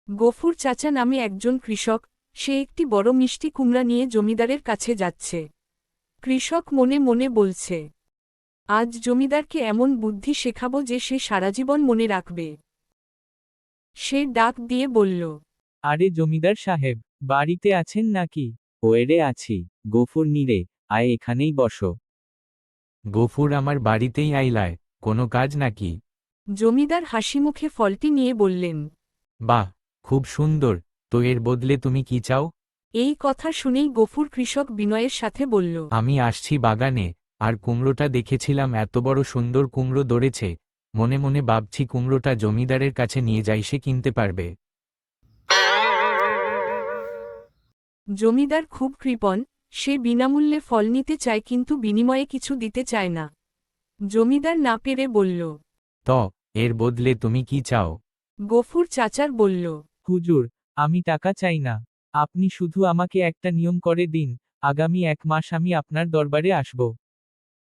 গফুর চাচা নামে একজন কৃষক, সে একটি বড় মিষ্টি কুমড়া নিয়ে জমিদারের কাছে যাচ্ছে। কৃষক মনে মনে বলছে, আজ জমিদারকে এমন বুদ্ধি শেখাবো যে সে সারাজীবন মনে রাখবে। সে ডাক দিয়ে বলল, আরে জমিদার সাহেব, বাড়িতে আছেন নাকি? ওরে আছি, গফুর নিরে, আয় এখানেই বসো। গফুর, আমার বাড়িতেই আইলায়, কোনো কাজ নাকি? জমিদার হাসিমুখে ফলটি নিয়ে বললেন। বাহ, খুব সুন্দর, তো এর বদলে তুমি কি চাও? এই কথা শুনেই গফুর কৃষক বিনয়ের সাথে বলল, আমি আসছি বাগানে, আর কুমড়োটা দেখেছিলাম, এত বড় সুন্দর কুমড়ো ধরেছে, মনে মনে ভাবছি কুমড়োটা জমিদারের কাছে নিয়ে যাই, সে কিনতে পারবে। জমিদার খুব কৃপণ, সে বিনামূল্যে ফল নিতে চায় কিন্তু বিনিময়ে কিছু দিতে চায় না। জমিদার না পেরে বলল, তো এর বদলে তুমি কি চাও? গফুর চাচার বলল, হুজুর, আমি টাকা চাই না, আপনি শুধু আমাকে একটা নিয়ম করে দিন, আগামী 1 মাস আমি আপনার দরবারে আসব।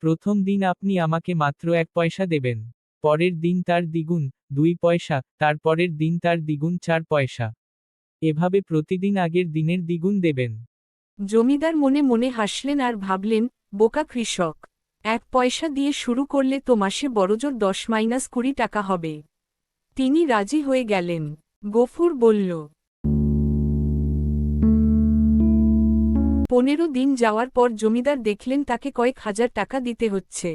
প্রথম দিন আপনি আমাকে মাত্র 1 পয়সা দেবেন, পরের দিন তার দ্বিগুণ 2 পয়সা, তারপরের দিন তার দ্বিগুণ 4 পয়সা, এভাবে প্রতিদিন আগের দিনের দ্বিগুণ দেবেন। জমিদার মনে মনে হাসলেন আর ভাবলেন, বোকা কৃষক, 1 পয়সা দিয়ে শুরু করলে তো মাসে বড়জোর 10-20 টাকা হবে। তিনি রাজি হয়ে গেলেন। গফুর বলল, 15 দিন যাওয়ার পর জমিদার দেখলেন তাকে কয়েক হাজার টাকা দিতে হচ্ছে।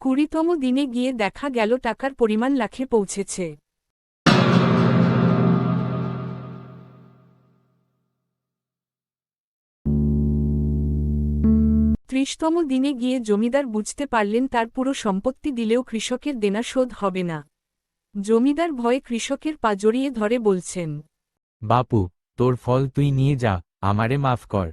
20তম দিনে গিয়ে দেখা গেল টাকার পরিমাণ লাখে পৌঁছেছে। 30তম দিনে গিয়ে জমিদার বুঝতে পারলেন তার পুরো সম্পত্তি দিলেও কৃষকের দেনা শোধ হবে না। জমিদার ভয়ে কৃষকের পা জড়িয়ে ধরে বলছেন, বাপু, তোর ফল তুই নিয়ে যা, আমারে মাফ কর।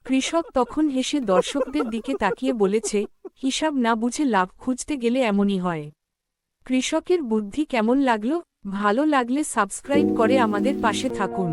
কৃষক তখন হেসে দর্শকদের দিকে তাকিয়ে বলেছে, হিসাব না বুঝে লাভ খুঁজতে গেলে এমনই হয়। কৃষকের বুদ্ধি কেমন লাগলো? ভালো লাগলে সাবস্ক্রাইব করে আমাদের পাশে থাকুন।